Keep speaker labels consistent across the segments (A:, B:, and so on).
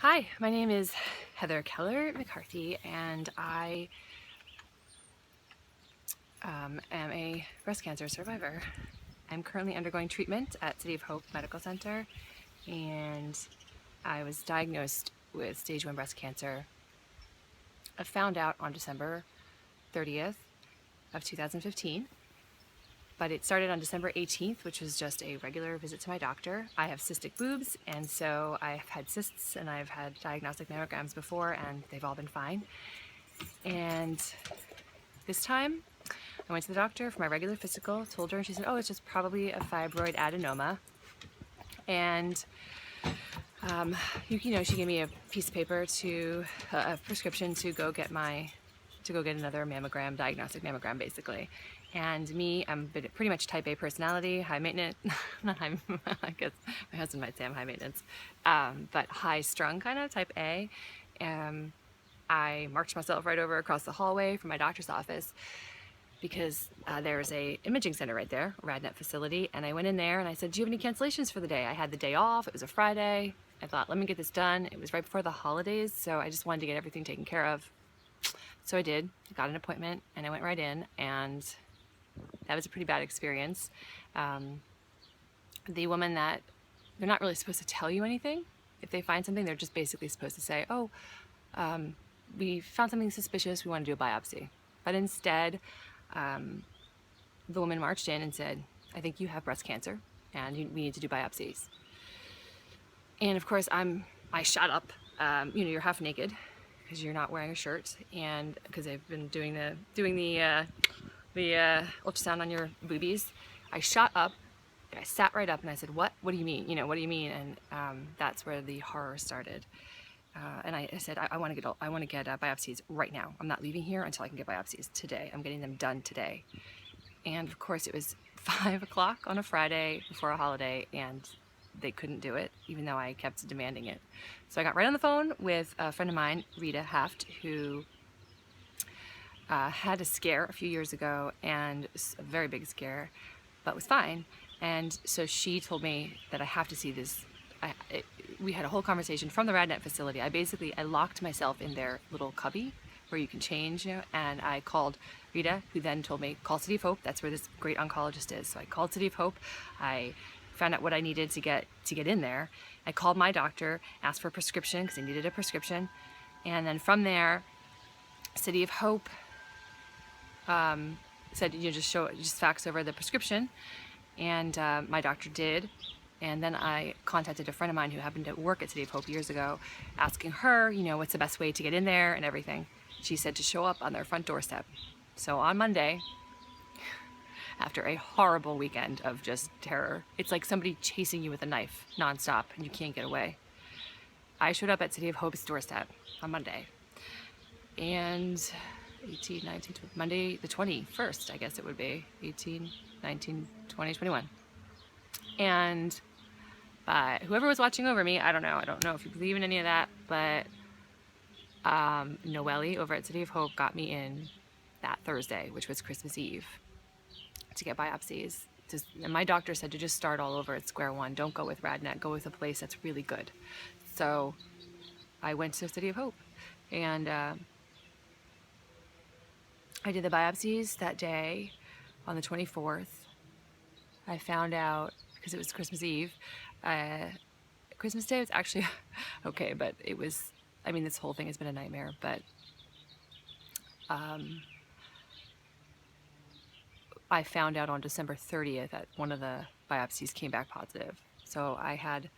A: Hi, my name is Heather Keller McCarthy, and I am a breast cancer survivor. I'm currently undergoing treatment at City of Hope Medical Center, and I was diagnosed with stage 1 breast cancer. I found out on December 30th of 2015, but it started on December 18th, which was just a regular visit to my doctor. I have cystic boobs, and so I've had cysts, and I've had diagnostic mammograms before, and they've all been fine. And this time, I went to the doctor for my regular physical, told her, and she said, oh, it's just probably a fibroid adenoma. And, she gave me a piece of paper a prescription to go get another mammogram, diagnostic mammogram, basically. And me, I'm pretty much type A personality, high maintenance, not high, I guess my husband might say I'm high maintenance, but high strung kind of, type A. I marched myself right over across the hallway from my doctor's office because there's a imaging center right there, a RadNet facility, and I went in there and I said, do you have any cancellations for the day? I had the day off, it was a Friday. I thought, let me get this done. It was right before the holidays, so I just wanted to get everything taken care of. So I did, got an appointment, and I went right in, and that was a pretty bad experience. The woman they're not really supposed to tell you anything. If they find something, they're just basically supposed to say, oh, we found something suspicious, we want to do a biopsy. But instead, the woman marched in and said, I think you have breast cancer and we need to do biopsies. And of course, I shot up. You're half naked because you're not wearing a shirt, and because I've been doing the ultrasound on your boobies. I shot up. I sat right up and I said, what do you mean? What do you mean? And that's where the horror started. And I said, I want to get biopsies right now. I'm not leaving here until I can get biopsies today. I'm getting them done today. And of course, it was 5 o'clock on a Friday before a holiday, and they couldn't do it, even though I kept demanding it. So I got right on the phone with a friend of mine, Rita Haft, who had a scare a few years ago, and a very big scare, but was fine. And so she told me that I have to see this. We had a whole conversation from the RadNet facility. I locked myself in their little cubby where you can change, and I called Rita, who then told me, call City of Hope. That's where this great oncologist is. So I called City of Hope. I found out what I needed to get in there. I called my doctor, asked for a prescription because I needed a prescription. And then from there, City of Hope said, just fax over the prescription. And my doctor did. And then I contacted a friend of mine who happened to work at City of Hope years ago, asking her, what's the best way to get in there and everything. She said to show up on their front doorstep. So on Monday, after a horrible weekend of just terror, it's like somebody chasing you with a knife nonstop and you can't get away. I showed up at City of Hope's doorstep on Monday. And 18, 19, 20, Monday the 21st, I guess it would be, 18, 19, 20, 21. And whoever was watching over me, I don't know if you believe in any of that, but Noelle over at City of Hope got me in that Thursday, which was Christmas Eve, to get biopsies. And my doctor said to just start all over at square one. Don't go with RadNet, go with a place that's really good. So I went to City of Hope, and I did the biopsies that day on the 24th. I found out, because it was Christmas Eve, Christmas Day was actually okay, but it was, this whole thing has been a nightmare, but I found out on December 30th that one of the biopsies came back positive. So I had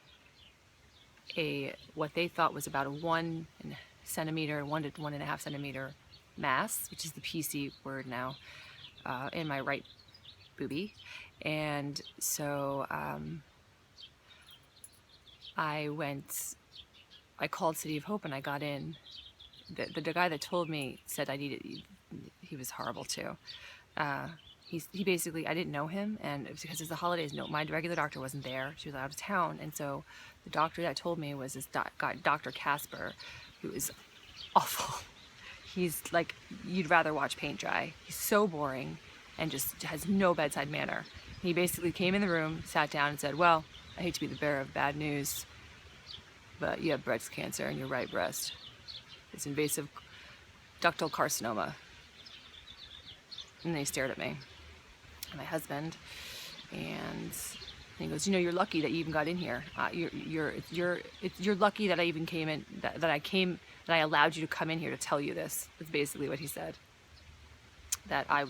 A: what they thought was about a 1 centimeter, 1 to 1.5 centimeter mass, which is the PC word now, in my right boobie. And so I called City of Hope and I got in. The guy that told me said he was horrible too. He basically, I didn't know him, and it was because it's the holidays. No, my regular doctor wasn't there. She was out of town, and so the doctor that told me was this guy, Dr. Casper, who is awful. He's like, you'd rather watch paint dry. He's so boring and just has no bedside manner. He basically came in the room, sat down, and said, well, I hate to be the bearer of bad news, but you have breast cancer in your right breast. It's invasive ductal carcinoma. And they stared at me, my husband, and he goes, you know, you're lucky that you even got in here. You're lucky that I even came in, that I allowed you to come in here to tell you this. That's basically what he said.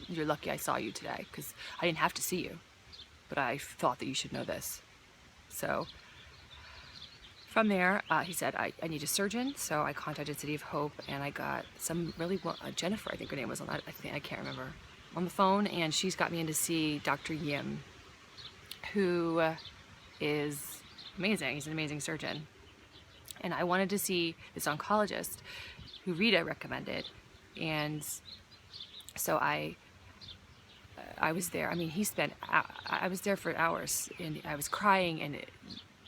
A: You're lucky I saw you today, because I didn't have to see you, but I thought that you should know this. So from there, he said, I need a surgeon. So I contacted City of Hope, and I got some really Jennifer, I think her name was on that. I can't remember, on the phone, and she's got me in to see Dr. Yim, who is amazing. He's an amazing surgeon. And I wanted to see this oncologist who Rita recommended. And so I was there. I mean, I was there for hours, and I was crying and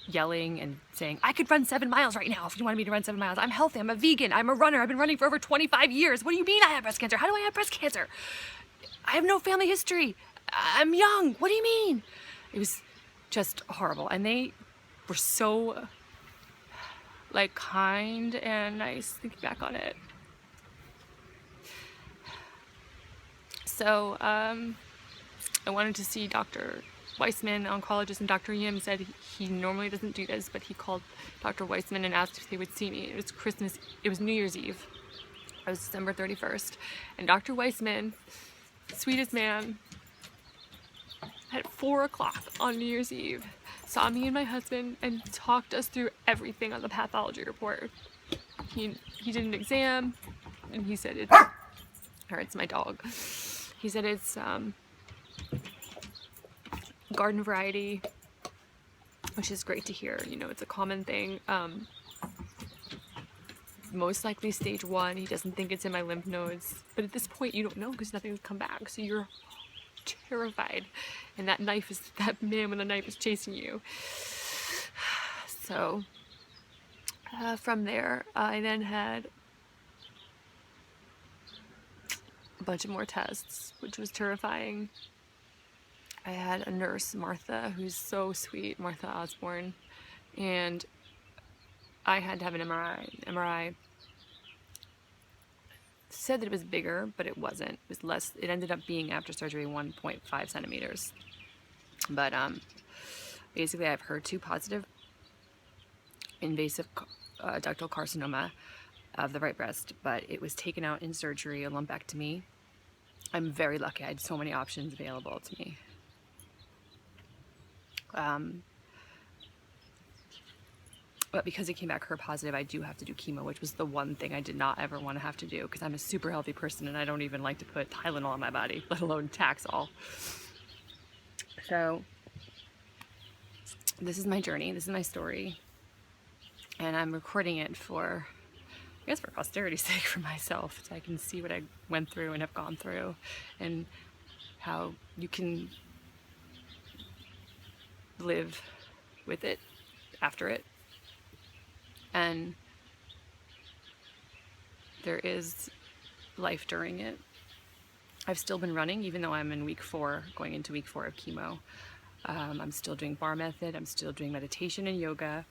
A: yelling and saying, I could run 7 miles right now if you wanted me to run 7 miles. I'm healthy, I'm a vegan, I'm a runner, I've been running for over 25 years. What do you mean I have breast cancer? How do I have breast cancer? I have no family history. I'm young. What do you mean? It was just horrible. And they were so like kind and nice thinking back on it. So I wanted to see Dr. Weissman, oncologist, and Dr. Yim said he normally doesn't do this, but he called Dr. Weissman and asked if they would see me. It was New Year's Eve. It was December 31st. And Dr. Weissman, sweetest man, at 4 o'clock on New Year's Eve, saw me and my husband and talked us through everything on the pathology report. He did an exam, and he said it's my dog. He said it's garden variety, which is great to hear. You know, it's a common thing. Most likely stage 1. He doesn't think it's in my lymph nodes, but at this point you don't know because nothing's come back, so you're terrified, and that man with a knife is chasing you. So from there, I then had a bunch of more tests, which was terrifying. I had a nurse, Martha, who's so sweet, Martha Osborne, and I had to have an MRI. MRI said that it was bigger, but it wasn't. It was less. It ended up being, after surgery, 1.5 centimeters. But basically, I have HER2 positive invasive ductal carcinoma of the right breast, but it was taken out in surgery, a lumpectomy. I'm very lucky. I had so many options available to me. But because it came back HER positive, I do have to do chemo, which was the one thing I did not ever want to have to do, because I'm a super healthy person and I don't even like to put Tylenol in my body, let alone Taxol. So this is my journey, this is my story, and I'm recording it for, I guess, for posterity's sake, for myself, so I can see what I went through and have gone through, and how you can live with it after it. And there is life during it. I've still been running, even though I'm in week 4, going into week 4 of chemo. I'm still doing bar method. I'm still doing meditation and yoga.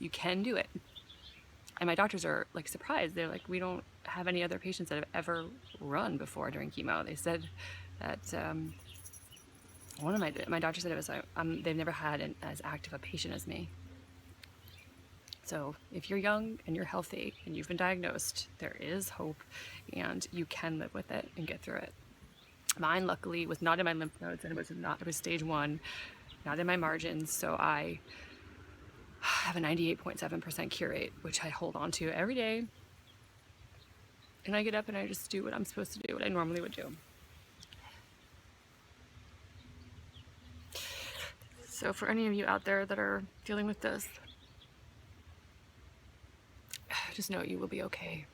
A: You can do it. And my doctors are like surprised. They're like, we don't have any other patients that have ever run before during chemo. They said that one of my doctor said it was they've never had as active a patient as me. So if you're young and you're healthy and you've been diagnosed, there is hope, and you can live with it and get through it. Mine, luckily, was not in my lymph nodes, and it was stage 1, not in my margins, so I have a 98.7% cure rate, which I hold on to every day. And I get up and I just do what I'm supposed to do, what I normally would do. So for any of you out there that are dealing with this, just know you will be okay.